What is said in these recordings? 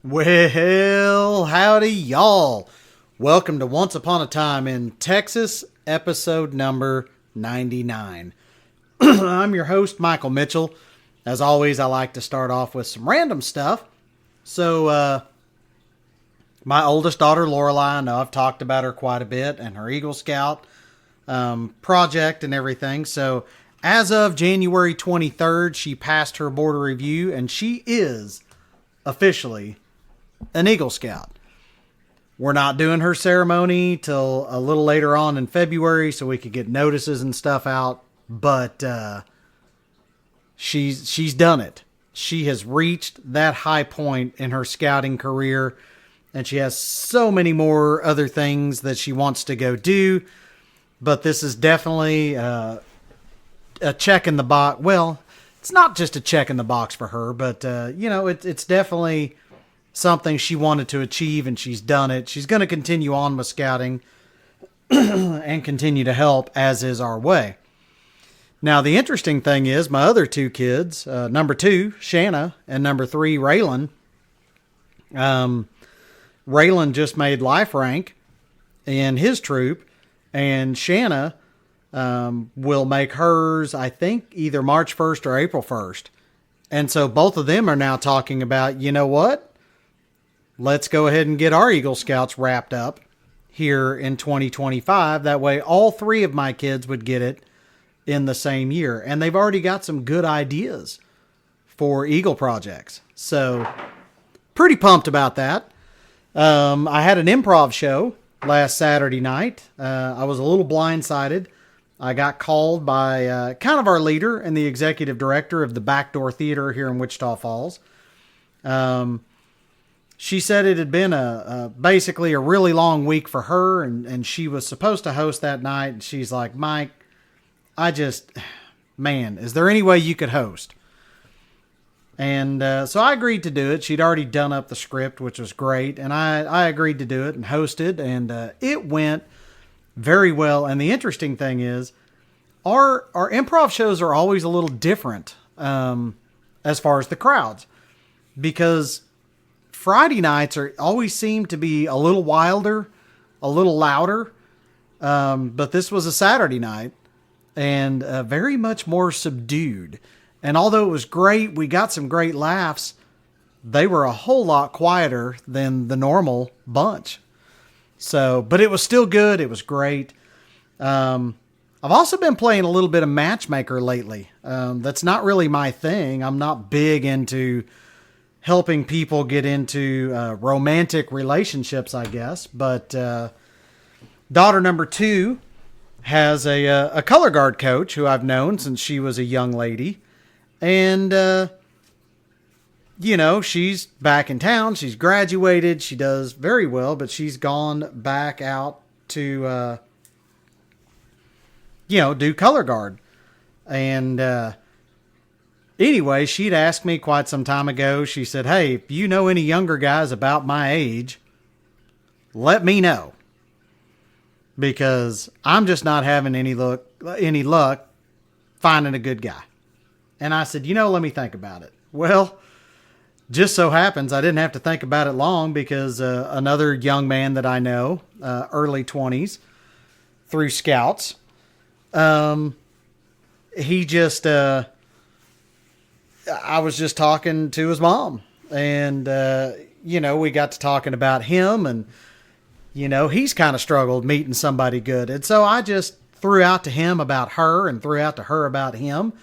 Well, howdy, y'all. Welcome to Once Upon a Time in Texas, episode number 99. I'm your host, Michael Mitchell. As always, I like to start off with some random stuff. So, my oldest daughter, Lorelai, I know I've talked about her quite a bit, and her Eagle Scout project and everything. So, as of January 23rd, she passed her border review, and she is officially an Eagle Scout. We're not doing her ceremony till a little later on in February so we could get notices and stuff out, but she's done it. She has reached that high point in her scouting career, and she has so many more other things that she wants to go do, but this is definitely a check in the box. Well, it's not just a check in the box for her, but it's definitely something she wanted to achieve, and she's done it. She's going to continue on with scouting and continue to help, as is our way. Now, the interesting thing is my other two kids, number 2, Shanna, and number 3, Raylan. Raylan just made life rank in his troop, and Shanna will make hers, I think, either March 1st or April 1st. And so both of them are now talking about, you know what? Let's go ahead and get our Eagle Scouts wrapped up here in 2025. That way all 3 of my kids would get it in the same year. And they've already got some good ideas for Eagle projects. So pretty pumped about that. I had an improv show last Saturday night. I was a little blindsided. I got called by kind of our leader and the executive director of the Backdoor Theater here in Wichita Falls. She said it had been basically a really long week for her, and she was supposed to host that night. And she's like, Mike, man, is there any way you could host? And so I agreed to do it. She'd already done up the script, which was great. And I agreed to do it and hosted, and it went very well. And the interesting thing is our improv shows are always a little different as far as the crowds, because Friday nights always seem to be a little wilder, a little louder. But this was a Saturday night and very much more subdued. And although it was great, we got some great laughs, they were a whole lot quieter than the normal bunch. So, but it was still good. It was great. I've also been playing a little bit of Matchmaker lately. That's not really my thing. I'm not big into helping people get into romantic relationships, I guess. But daughter number 2 has a color guard coach who I've known since she was a young lady. And, she's back in town. She's graduated. She does very well, but she's gone back out to, do color guard. And, anyway, she'd asked me quite some time ago. She said, hey, if you know any younger guys about my age, let me know, because I'm just not having any luck finding a good guy. And I said, let me think about it. Well, just so happens I didn't have to think about it long, because another young man that I know, early 20s, through Scouts, he just... I was just talking to his mom, and, we got to talking about him, and, he's kind of struggled meeting somebody good. And so I just threw out to him about her and threw out to her about him,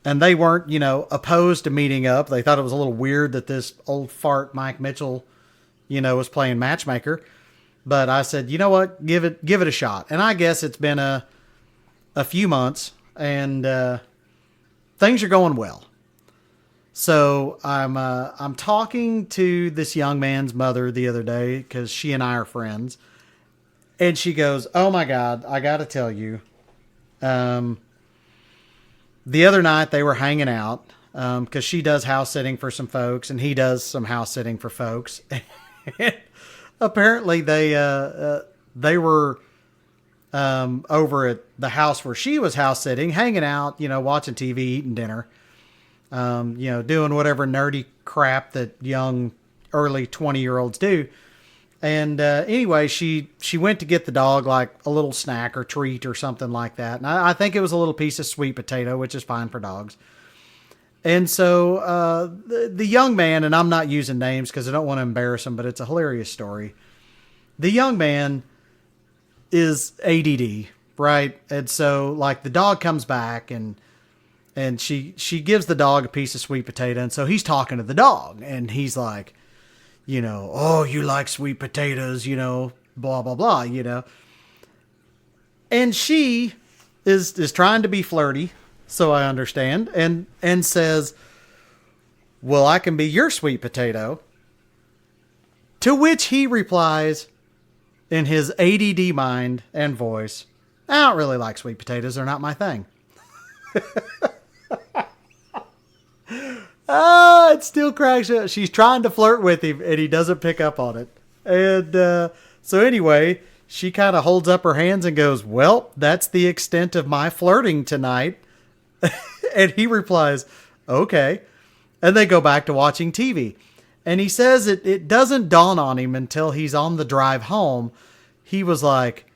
and they weren't, opposed to meeting up. They thought it was a little weird that this old fart Mike Mitchell, was playing matchmaker. But I said, you know what, give it a shot. And I guess it's been a few months, and things are going well. So I'm talking to this young man's mother the other day, because she and I are friends, and she goes, "Oh my God, I got to tell you, the other night they were hanging out, because she does house sitting for some folks, and he does some house sitting for folks. Apparently they were over at the house where she was house sitting, hanging out, watching TV, eating dinner." Doing whatever nerdy crap that young early 20-year-olds do. And anyway, she went to get the dog like a little snack or treat or something like that. And I think it was a little piece of sweet potato, which is fine for dogs. And so the young man, and I'm not using names because I don't want to embarrass him, but it's a hilarious story. The young man is ADD, right? And so like the dog comes back and she gives the dog a piece of sweet potato. And so he's talking to the dog and he's like, oh, you like sweet potatoes, blah, blah, blah, And she is trying to be flirty, so I understand, and says, well, I can be your sweet potato. To which he replies in his ADD mind and voice, I don't really like sweet potatoes. They're not my thing. It still cracks up. She's trying to flirt with him and he doesn't pick up on it. And so anyway, she kind of holds up her hands and goes, well, that's the extent of my flirting tonight. And he replies, okay. And they go back to watching TV. And he says it doesn't dawn on him until he's on the drive home. He was like,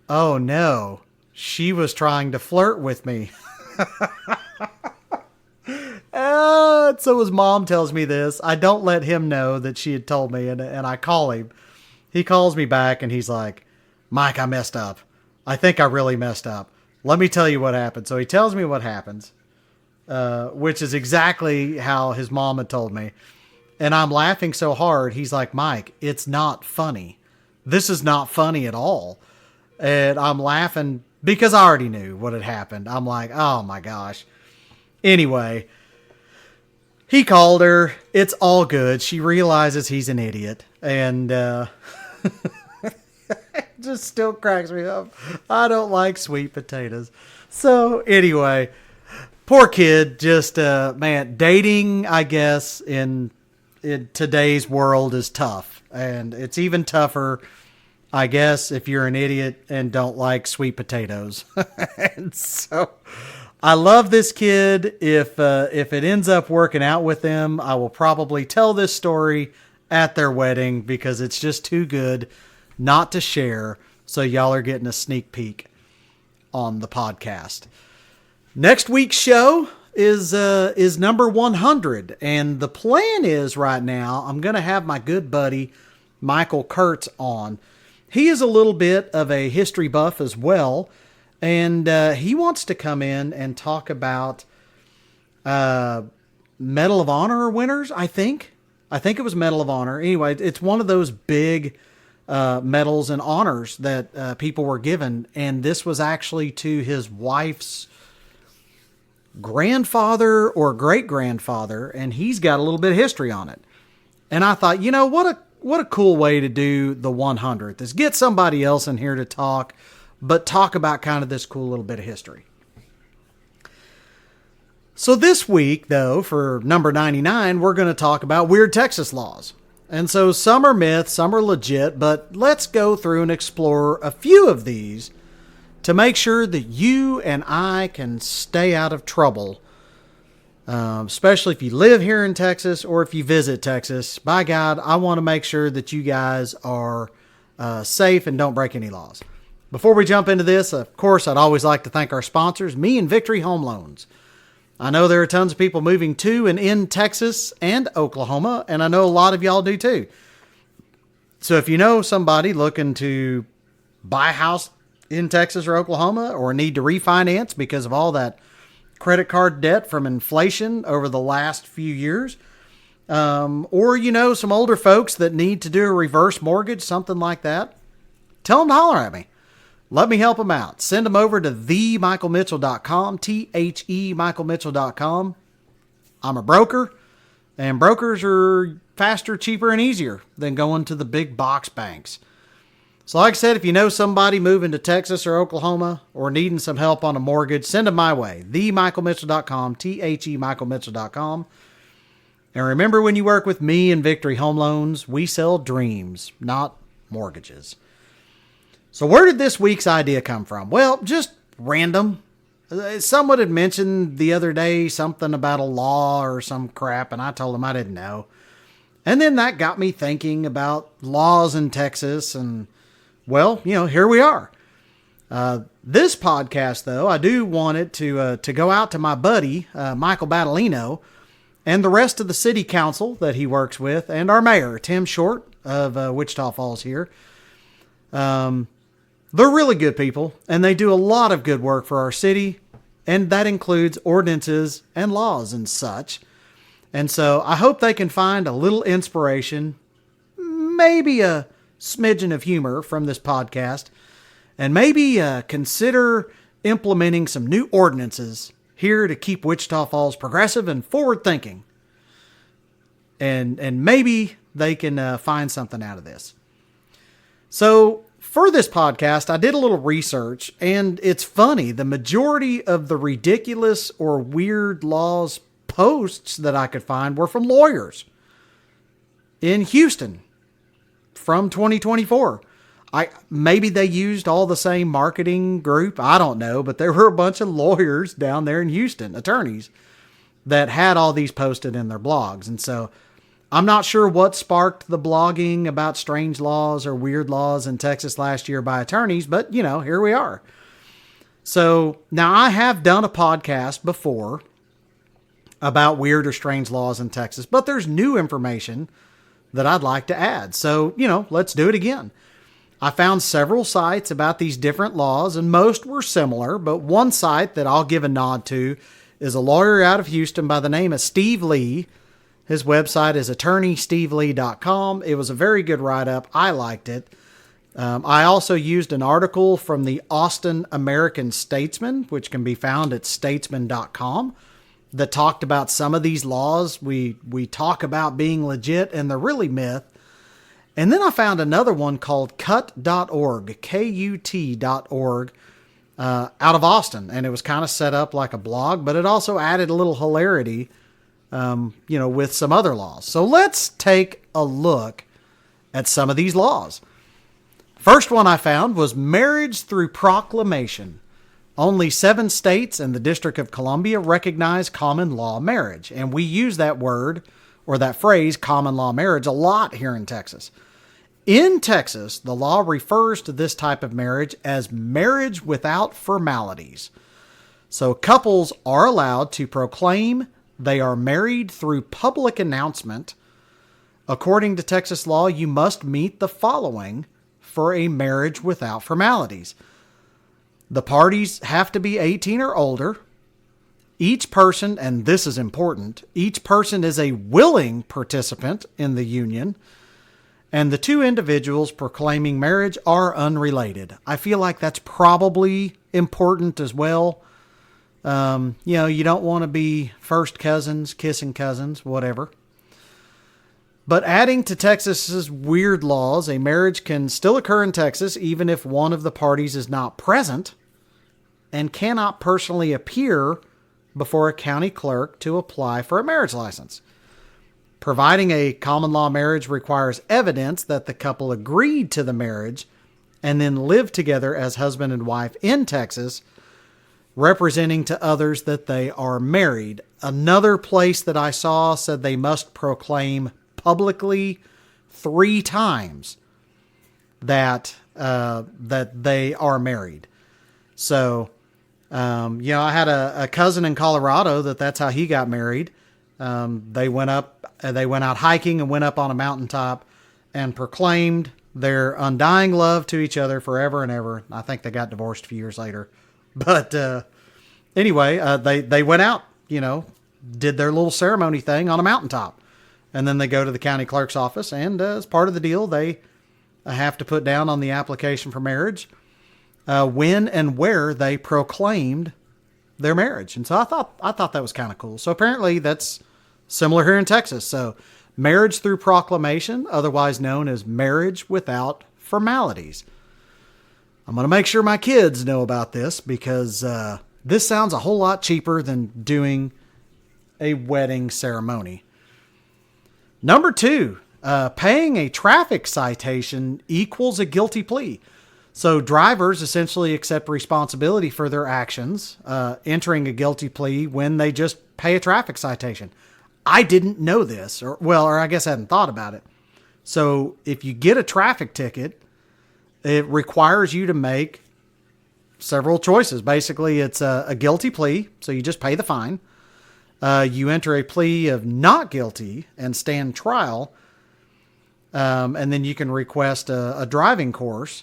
oh no, she was trying to flirt with me. So his mom tells me this. I don't let him know that she had told me, and I call him. He calls me back and he's like, Mike, I messed up. I think I really messed up. Let me tell you what happened. So he tells me what happens, which is exactly how his mom had told me. And I'm laughing so hard. He's like, Mike, it's not funny. This is not funny at all. And I'm laughing because I already knew what had happened. I'm like, oh my gosh. Anyway, he called her. It's all good. She realizes he's an idiot. And it just still cracks me up. I don't like sweet potatoes. So anyway, poor kid. Just, man, dating, I guess, in today's world is tough. And it's even tougher, I guess, if you're an idiot and don't like sweet potatoes. And so I love this kid. If it ends up working out with them, I will probably tell this story at their wedding because it's just too good not to share. So y'all are getting a sneak peek on the podcast. Next week's show is number 100. And the plan is right now, I'm going to have my good buddy, Michael Kurtz, on. He is a little bit of a history buff as well. And he wants to come in and talk about Medal of Honor winners, I think. I think it was Medal of Honor. Anyway, it's one of those big medals and honors that people were given. And this was actually to his wife's grandfather or great-grandfather. And he's got a little bit of history on it. And I thought, what a cool way to do the 100th is get somebody else in here to talk, but talk about kind of this cool little bit of history. So this week, though, for number 99, we're going to talk about weird Texas laws. And so some are myth, some are legit, but let's go through and explore a few of these to make sure that you and I can stay out of trouble, especially if you live here in Texas or if you visit Texas. By God, I want to make sure that you guys are safe and don't break any laws. Before we jump into this, of course, I'd always like to thank our sponsors, me and Victory Home Loans. I know there are tons of people moving to and in Texas and Oklahoma, and I know a lot of y'all do too. So if you know somebody looking to buy a house in Texas or Oklahoma or need to refinance because of all that credit card debt from inflation over the last few years, or some older folks that need to do a reverse mortgage, something like that, tell them to holler at me. Let me help them out. Send them over to themichaelmitchell.com, THEMichaelmitchell.com. I'm a broker, and brokers are faster, cheaper, and easier than going to the big box banks. So like I said, if you know somebody moving to Texas or Oklahoma or needing some help on a mortgage, send them my way. TheMichaelMitchell.com, THEMichaelMitchell.com. And remember, when you work with me and Victory Home Loans, we sell dreams, not mortgages. So where did this week's idea come from? Well, just random. Someone had mentioned the other day something about a law or some crap, and I told them I didn't know. And then that got me thinking about laws in Texas. And, well, here we are. This podcast, though, I do want it to go out to my buddy, Michael Battolino, and the rest of the city council that he works with, and our mayor, Tim Short of Wichita Falls here. They're really good people, and they do a lot of good work for our city, and that includes ordinances and laws and such. And so I hope they can find a little inspiration, maybe a smidgen of humor from this podcast, and maybe consider implementing some new ordinances here to keep Wichita Falls progressive and forward-thinking. And maybe they can find something out of this. So for this podcast, I did a little research, and it's funny. The majority of the ridiculous or weird laws posts that I could find were from lawyers in Houston from 2024. Maybe they used all the same marketing group. I don't know, but there were a bunch of lawyers down there in Houston, attorneys, that had all these posted in their blogs. And so I'm not sure what sparked the blogging about strange laws or weird laws in Texas last year by attorneys, but here we are. So now I have done a podcast before about weird or strange laws in Texas, but there's new information that I'd like to add. So, let's do it again. I found several sites about these different laws, and most were similar, but one site that I'll give a nod to is a lawyer out of Houston by the name of Steve Lee. His website is attorneystevelee.com. It was a very good write-up. I liked it. I also used an article from the Austin American Statesman, which can be found at statesman.com, that talked about some of these laws we talk about being legit and they're really myth. And then I found another one called cut.org, KUT.org, out of Austin. And it was kind of set up like a blog, but it also added a little hilarity, with some other laws. So let's take a look at some of these laws. First one I found was marriage through proclamation. Only 7 states and the District of Columbia recognize common law marriage. And we use that word or that phrase, common law marriage, a lot here in Texas. In Texas, the law refers to this type of marriage as marriage without formalities. So couples are allowed to proclaim they are married through public announcement. According to Texas law, you must meet the following for a marriage without formalities. The parties have to be 18 or older. Each person, and this is important, each person is a willing participant in the union, and the 2 individuals proclaiming marriage are unrelated. I feel like that's probably important as well. You don't want to be first cousins, kissing cousins, whatever. But adding to Texas's weird laws, a marriage can still occur in Texas even if one of the parties is not present and cannot personally appear before a county clerk to apply for a marriage license. Providing a common law marriage requires evidence that the couple agreed to the marriage and then lived together as husband and wife in Texas, representing to others that they are married. Another place that I saw said they must proclaim publicly 3 times that they are married. So, I had a cousin in Colorado that's how he got married. They went out hiking and went up on a mountaintop and proclaimed their undying love to each other forever and ever. I think they got divorced a few years later, but anyway, they went out, did their little ceremony thing on a mountaintop. And then they go to the county clerk's office, and as part of the deal, they have to put down on the application for marriage when and where they proclaimed their marriage. And so I thought that was kind of cool. So apparently that's similar here in Texas. So marriage through proclamation, otherwise known as marriage without formalities. I'm going to make sure my kids know about this because this sounds a whole lot cheaper than doing a wedding ceremony. Number 2, paying a traffic citation equals a guilty plea. So drivers essentially accept responsibility for their actions, entering a guilty plea when they just pay a traffic citation. I didn't know this, or I guess I hadn't thought about it. So if you get a traffic ticket, it requires you to make several choices. Basically, it's a guilty plea, so you just pay the fine. You enter a plea of not guilty and stand trial, and then you can request a driving course.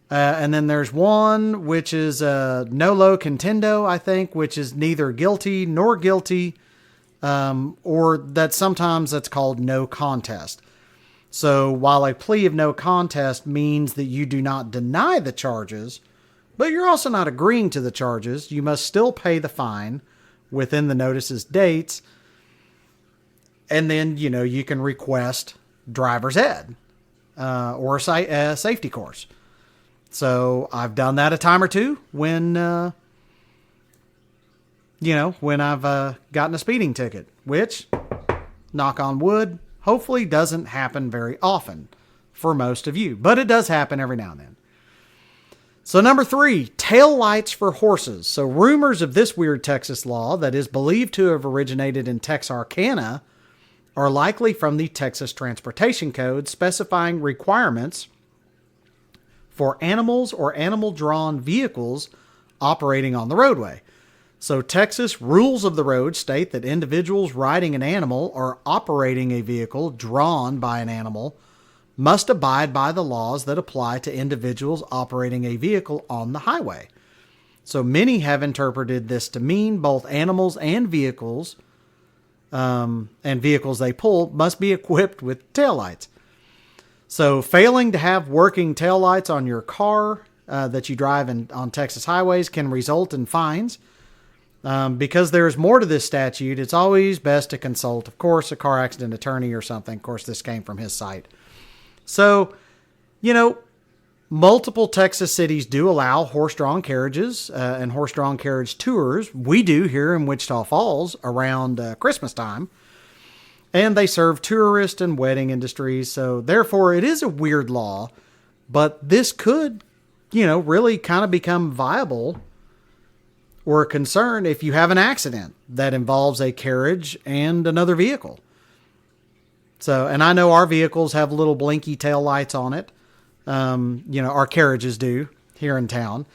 And then there's one which is nolo contendo, I think, which is neither guilty nor guilty, or that sometimes that's called no contest. So while a plea of no contest means that you do not deny the charges, but you're also not agreeing to the charges, you must still pay the fine within the notice's dates. And then, you can request driver's ed or a safety course. So I've done that a time or two when I've gotten a speeding ticket, which, knock on wood, hopefully doesn't happen very often for most of you, but it does happen every now and then. So number 3, tail lights for horses. So rumors of this weird Texas law that is believed to have originated in Texarkana are likely from the Texas Transportation Code, specifying requirements for animals or animal-drawn vehicles operating on the roadway. So Texas rules of the road state that individuals riding an animal or operating a vehicle drawn by an animal must abide by the laws that apply to individuals operating a vehicle on the highway. So many have interpreted this to mean both animals and vehicles they pull must be equipped with taillights. So failing to have working taillights on your car that you drive on Texas highways can result in fines. Because there's more to this statute, it's always best to consult, of course, a car accident attorney or something. Of course, this came from his site. So, multiple Texas cities do allow horse-drawn carriages and horse-drawn carriage tours. We do here in Wichita Falls around Christmas time. And they serve tourist and wedding industries. So, therefore, it is a weird law. But this could, really kind of become viable or a concern if you have an accident that involves a carriage and another vehicle. So, and I know our vehicles have little blinky tail lights on it. Our carriages do here in town.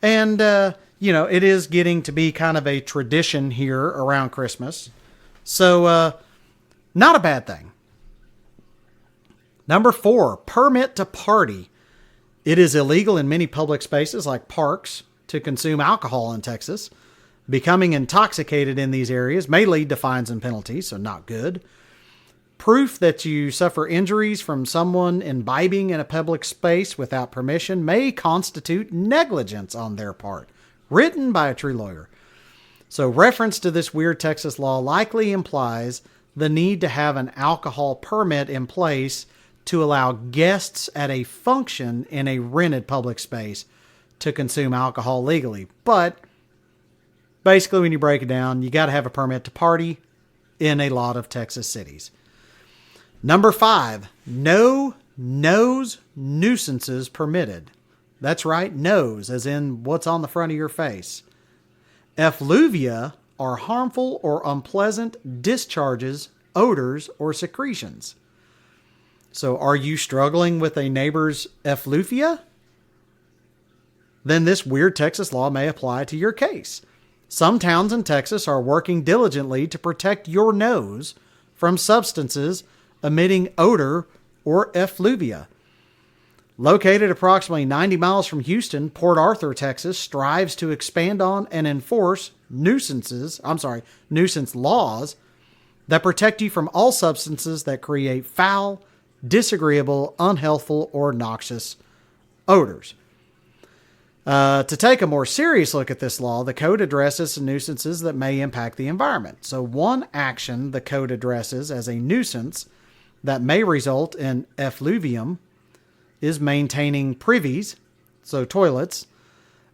And, it is getting to be kind of a tradition here around Christmas. So, not a bad thing. Number 4, permit to party. It is illegal in many public spaces like parks to consume alcohol in Texas. Becoming intoxicated in these areas may lead to fines and penalties, so not good. Proof that you suffer injuries from someone imbibing in a public space without permission may constitute negligence on their part. Written by a true lawyer. So reference to this weird Texas law likely implies the need to have an alcohol permit in place to allow guests at a function in a rented public space to consume alcohol legally. But basically, when you break it down, you got to have a permit to party in a lot of Texas cities. Number 5, no nose nuisances permitted. That's right, nose, as in what's on the front of your face. Effluvia are harmful or unpleasant discharges, odors, or secretions. So are you struggling with a neighbor's effluvia? Then this weird Texas law may apply to your case. Some towns in Texas are working diligently to protect your nose from substances emitting odor or effluvia. Located approximately 90 miles from Houston, Port Arthur, Texas, strives to expand on and enforce nuisance laws that protect you from all substances that create foul, disagreeable, unhealthful, or noxious odors. To take a more serious look at this law, the code addresses nuisances that may impact the environment. So one action the code addresses as a nuisance that may result in effluvium is maintaining privies, so toilets,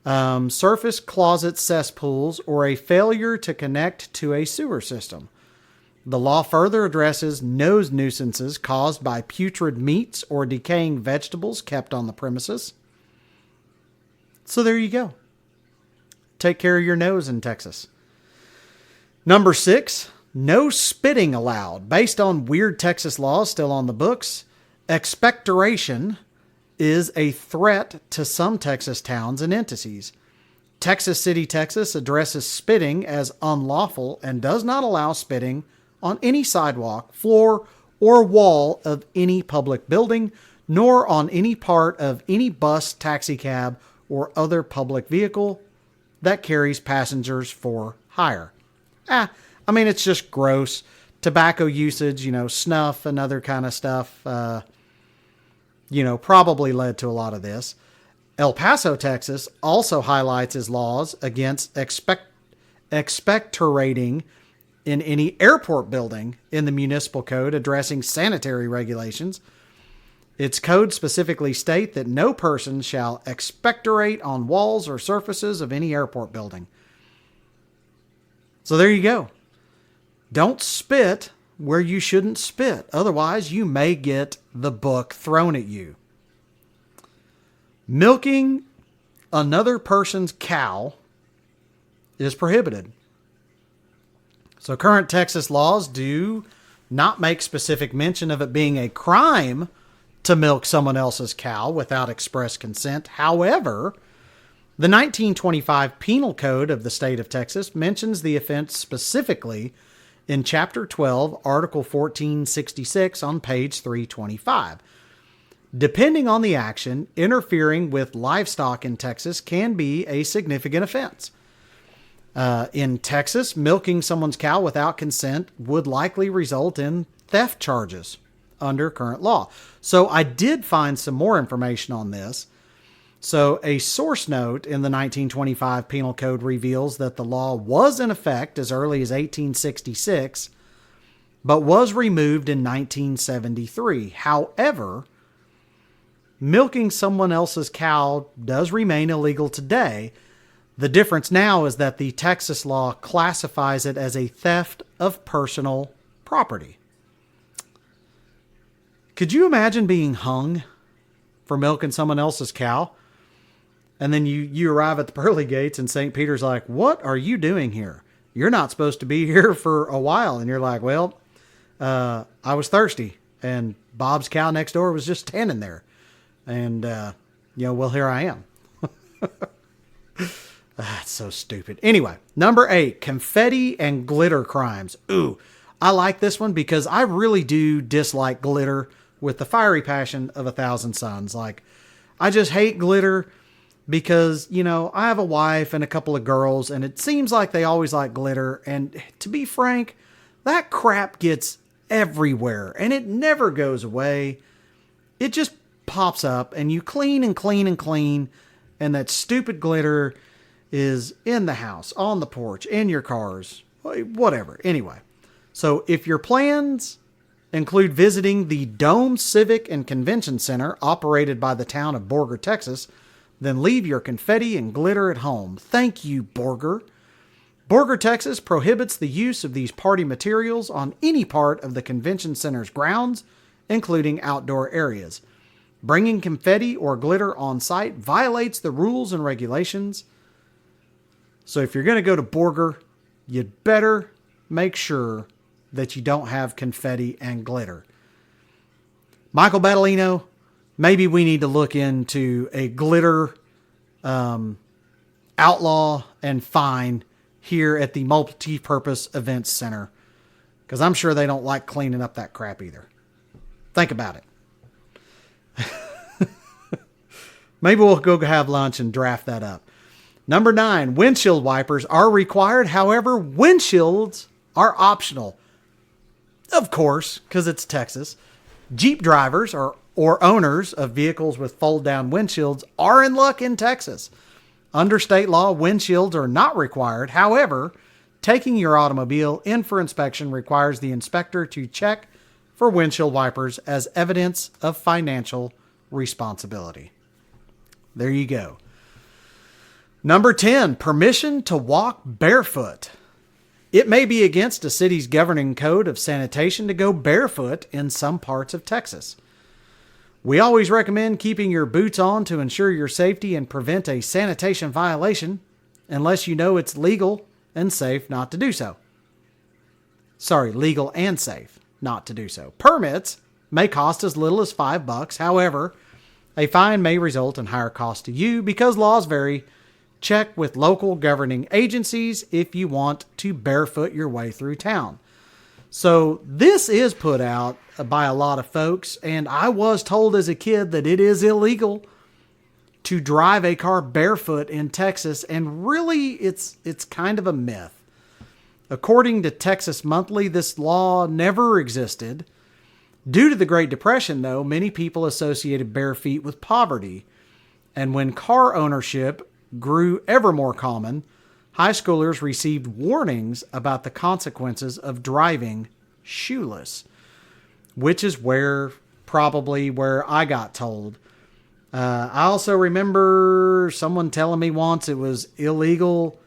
surface closet cesspools, or a failure to connect to a sewer system. The law further addresses nose nuisances caused by putrid meats or decaying vegetables kept on the premises. So there you go. Take care of your nose in Texas. Number 6, No spitting allowed. Based on weird Texas laws still on the books, expectoration is a threat to some Texas towns and entities. Texas City, Texas addresses spitting as unlawful and does not allow spitting on any sidewalk, floor, or wall of any public building, nor on any part of any bus, taxicab, or other public vehicle that carries passengers for hire. It's just gross. Tobacco usage, snuff and other kind of stuff, probably led to a lot of this. El Paso, Texas also highlights his laws against expectorating in any airport building in the municipal code addressing sanitary regulations. Its codes specifically state that no person shall expectorate on walls or surfaces of any airport building. So there you go. Don't spit where you shouldn't spit. Otherwise, you may get the book thrown at you. Milking another person's cow is prohibited. So current Texas laws do not make specific mention of it being a crime to milk someone else's cow without express consent. However, the 1925 Penal Code of the state of Texas mentions the offense specifically in Chapter 12, Article 1466 on page 325. Depending on the action, interfering with livestock in Texas can be a significant offense. In Texas, milking someone's cow without consent would likely result in theft charges under current law. So I did find some more information on this. So a source note in the 1925 Penal Code reveals that the law was in effect as early as 1866, but was removed in 1973. However, milking someone else's cow does remain illegal today. The difference now is that the Texas law classifies it as a theft of personal property. Could you imagine being hung for milking someone else's cow? And then you arrive at the pearly gates and St. Peter's like, what are you doing here? You're not supposed to be here for a while. And you're like, well, I was thirsty and Bob's cow next door was just standing there. And, well, here I am. That's so stupid. Anyway, number 8, confetti and glitter crimes. Ooh, I like this one because I really do dislike glitter with the fiery passion of 1,000 suns. Like, I just hate glitter because, I have a wife and a couple of girls and it seems like they always like glitter. And to be frank, that crap gets everywhere and it never goes away. It just pops up and you clean and clean and clean. And that stupid glitter is in the house, on the porch, in your cars, whatever. Anyway, so if your plans include visiting the Dome Civic and Convention Center operated by the town of Borger, Texas, then leave your confetti and glitter at home. Thank you, Borger. Borger, Texas prohibits the use of these party materials on any part of the convention center's grounds, including outdoor areas. Bringing confetti or glitter on site violates the rules and regulations. So if you're going to go to Borger, you'd better make sure that you don't have confetti and glitter. Michael Battolino, maybe we need to look into a glitter outlaw and fine here at the Multi-Purpose Events Center, because I'm sure they don't like cleaning up that crap either. Think about it. Maybe we'll go have lunch and draft that up. Number 9, windshield wipers are required. However, windshields are optional. Of course, because it's Texas. Jeep drivers or owners of vehicles with fold-down windshields are in luck in Texas. Under state law, windshields are not required. However, taking your automobile in for inspection requires the inspector to check for windshield wipers as evidence of financial responsibility. There you go. Number 10, permission to walk barefoot. It may be against a city's governing code of sanitation to go barefoot in some parts of Texas. We always recommend keeping your boots on to ensure your safety and prevent a sanitation violation, unless you know it's legal and safe not to do so. legal and safe not to do so. Permits may cost as little as $5. However, a fine may result in higher cost to you because laws vary. Check with local governing agencies if you want to barefoot your way through town. So this is put out by a lot of folks, and I was told as a kid that it is illegal to drive a car barefoot in Texas, and really it's kind of a myth. According to Texas Monthly, this law never existed. Due to the Great Depression, though, many people associated bare feet with poverty, and when car ownership grew ever more common, high schoolers received warnings about the consequences of driving shoeless, which is probably where I got told. I also remember someone telling me once it was illegal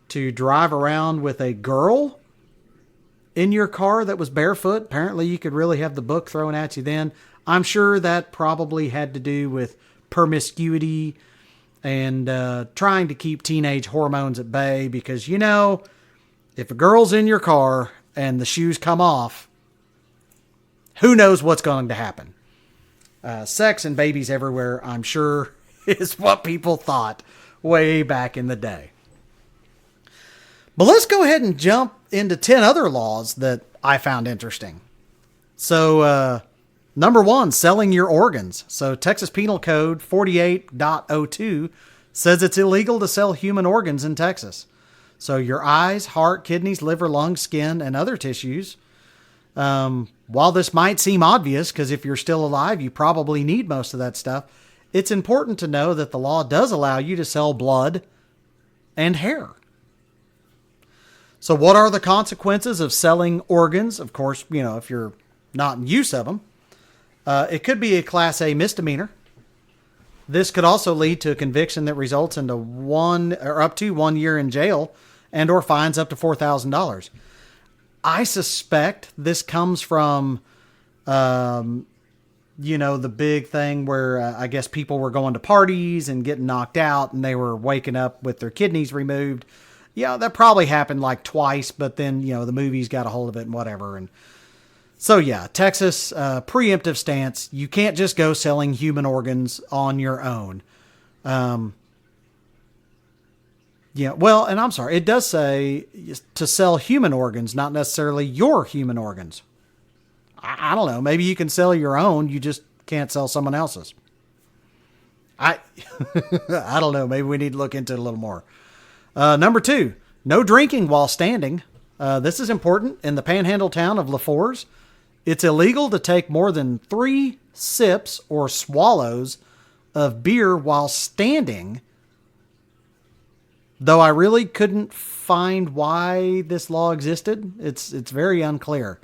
to drive around with a girl in your car that was barefoot. Apparently you could really have the book thrown at you then. I'm sure that probably had to do with promiscuity and trying to keep teenage hormones at bay, because, if a girl's in your car and the shoes come off, who knows what's going to happen. Sex and babies everywhere, I'm sure, is what people thought way back in the day. But let's go ahead and jump into 10 other laws that I found interesting. So, number 1, selling your organs. So Texas Penal Code 48.02 says it's illegal to sell human organs in Texas. So your eyes, heart, kidneys, liver, lungs, skin, and other tissues. While this might seem obvious, because if you're still alive, you probably need most of that stuff, it's important to know that the law does allow you to sell blood and hair. So what are the consequences of selling organs? Of course, if you're not in use of them, it could be a Class A misdemeanor. This could also lead to a conviction that results into up to 1 year in jail and or fines up to $4,000. I suspect this comes from, the big thing where I guess people were going to parties and getting knocked out and they were waking up with their kidneys removed. Yeah, that probably happened like twice, but then, the movies got a hold of it and whatever. And so, yeah, Texas, preemptive stance. You can't just go selling human organs on your own. And I'm sorry. It does say to sell human organs, not necessarily your human organs. I don't know. Maybe you can sell your own. You just can't sell someone else's. I don't know. Maybe we need to look into it a little more. Number 2, no drinking while standing. This is important. In the panhandle town of LaForge, it's illegal to take more than 3 sips or swallows of beer while standing, though I really couldn't find why this law existed. It's very unclear,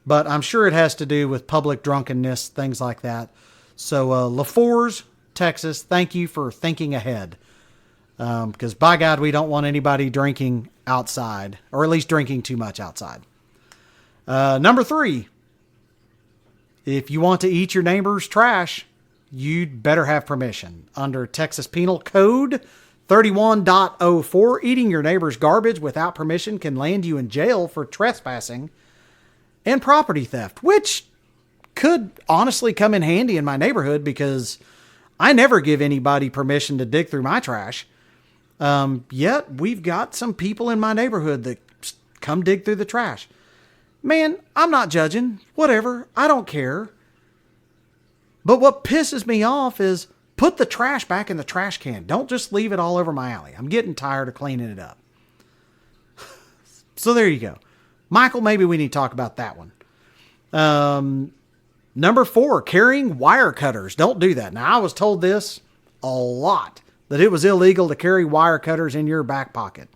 but I'm sure it has to do with public drunkenness, things like that. So LaForge, Texas, thank you for thinking ahead. Because by God, we don't want anybody drinking outside, or at least drinking too much outside. Number 3, if you want to eat your neighbor's trash, you'd better have permission. Under Texas Penal Code 31.04, eating your neighbor's garbage without permission can land you in jail for trespassing and property theft, which could honestly come in handy in my neighborhood because I never give anybody permission to dig through my trash. Yet we've got some people in my neighborhood that come dig through the trash. Man, I'm not judging. Whatever. I don't care. But what pisses me off is put the trash back in the trash can. Don't just leave it all over my alley. I'm getting tired of cleaning it up. So there you go. Michael, maybe we need to talk about that one. Number 4, carrying wire cutters. Don't do that. Now, I was told this a lot, that it was illegal to carry wire cutters in your back pocket.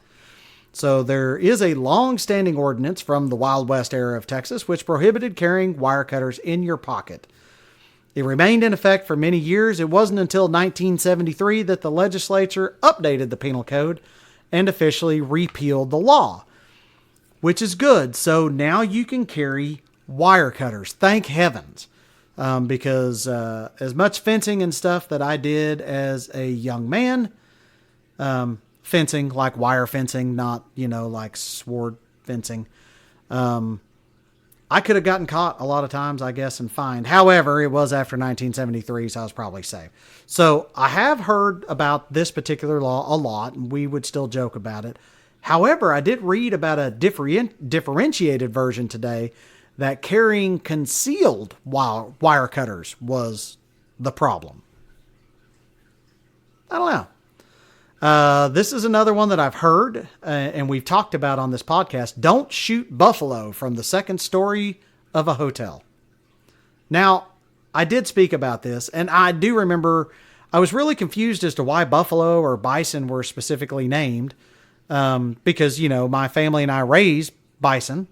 So there is a long-standing ordinance from the Wild West era of Texas which prohibited carrying wire cutters in your pocket. It remained in effect for many years. It wasn't until 1973 that the legislature updated the penal code and officially repealed the law, which is good. So now you can carry wire cutters. Thank heavens. Because as much fencing and stuff that I did as a young man, fencing like wire fencing, not, like sword fencing, I could have gotten caught a lot of times, I guess, and fined. However, it was after 1973, so I was probably safe. So I have heard about this particular law a lot, and we would still joke about it. However, I did read about a differentiated version today that carrying concealed wire cutters was the problem. I don't know. This is another one that I've heard and we've talked about on this podcast. Don't shoot buffalo from the second story of a hotel. Now, I did speak about this, and I do remember I was really confused as to why buffalo or bison were specifically named. Because, my family and I raised bison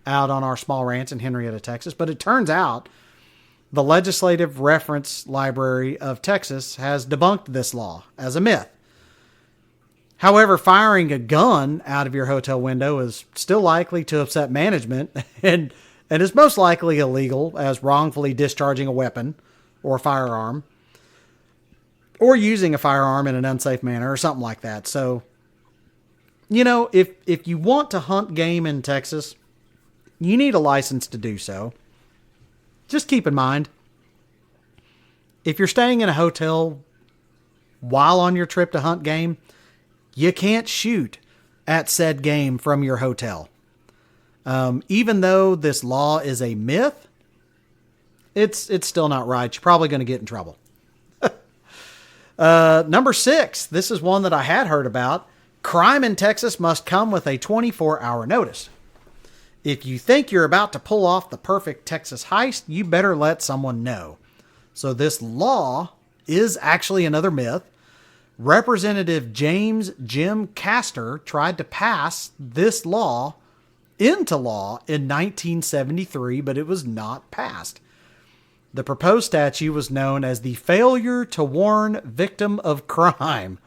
out on our small ranch in Henrietta, Texas. But it turns out the Legislative Reference Library of Texas has debunked this law as a myth. However, firing a gun out of your hotel window is still likely to upset management and is most likely illegal as wrongfully discharging a weapon or a firearm or using a firearm in an unsafe manner or something like that. So, if you want to hunt game in Texas, you need a license to do so. Just keep in mind, if you're staying in a hotel while on your trip to hunt game, you can't shoot at said game from your hotel. Even though this law is a myth, it's still not right. You're probably going to get in trouble. Number 6, this is one that I had heard about. Crime in Texas must come with a 24-hour notice. If you think you're about to pull off the perfect Texas heist, you better let someone know. So this law is actually another myth. Representative James Jim Castor tried to pass this law into law in 1973, but it was not passed. The proposed statute was known as the Failure to Warn Victim of Crime.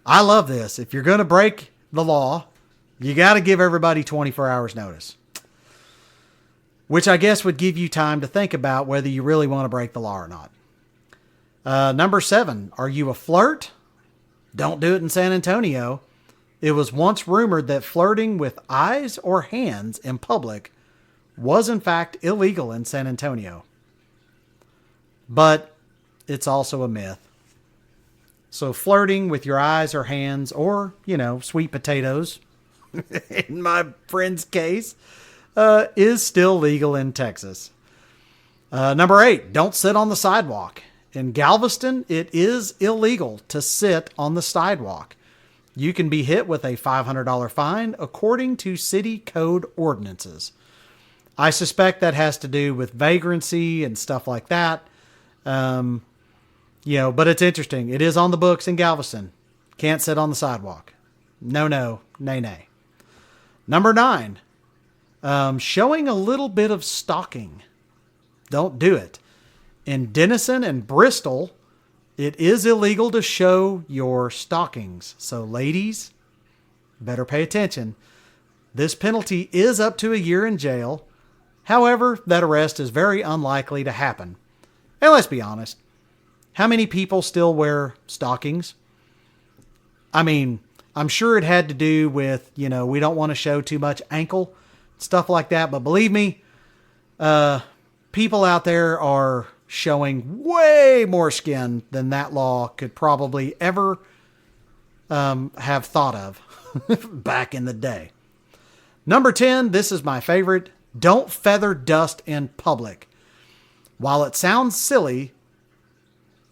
I love this. If you're going to break the law, you got to give everybody 24 hours notice. Which I guess would give you time to think about whether you really want to break the law or not. Number 7, are you a flirt? Don't do it in San Antonio. It was once rumored that flirting with eyes or hands in public was in fact illegal in San Antonio. But it's also a myth. So flirting with your eyes or hands or, sweet potatoes, in my friend's case, is still legal in Texas. Number 8, don't sit on the sidewalk. In Galveston, it is illegal to sit on the sidewalk. You can be hit with a $500 fine according to city code ordinances. I suspect that has to do with vagrancy and stuff like that. But it's interesting. It is on the books in Galveston. Can't sit on the sidewalk. No, nay. Number 9, showing a little bit of stalking. Don't do it. In Denison and Bristol, it is illegal to show your stockings. So ladies, better pay attention. This penalty is up to a year in jail. However, that arrest is very unlikely to happen. And let's be honest, how many people still wear stockings? I mean, I'm sure it had to do with, we don't want to show too much ankle, stuff like that. But believe me, people out there are showing way more skin than that law could probably ever have thought of back in the day. Number 10, this is my favorite. Don't feather dust in public. While it sounds silly,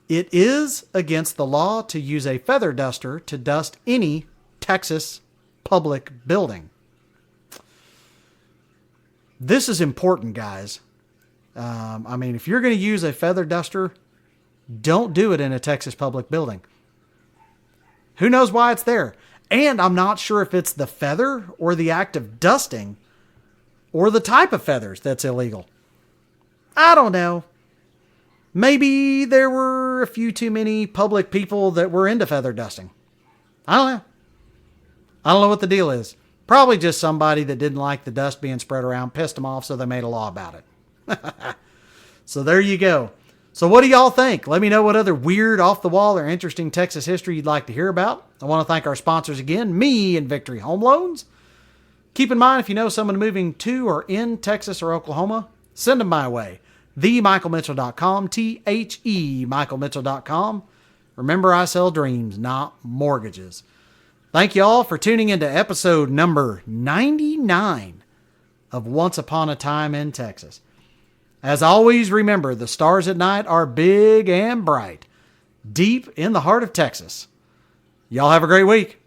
it is against the law to use a feather duster to dust any Texas public building. This is important, guys. If you're going to use a feather duster, don't do it in a Texas public building. Who knows why it's there? And I'm not sure if it's the feather or the act of dusting or the type of feathers that's illegal. I don't know. Maybe there were a few too many public people that were into feather dusting. I don't know. I don't know what the deal is. Probably just somebody that didn't like the dust being spread around, pissed them off, so they made a law about it. So there you go. So what do y'all think? Let me know what other weird, off-the-wall, or interesting Texas history you'd like to hear about. I want to thank our sponsors again, me and Victory Home Loans. Keep in mind, if you know someone moving to or in Texas or Oklahoma, send them my way. TheMichaelMitchell.com, THE MichaelMitchell.com. Remember, I sell dreams, not mortgages. Thank you all for tuning into episode number 99 of Once Upon a Time in Texas. As always, remember, the stars at night are big and bright, deep in the heart of Texas. Y'all have a great week.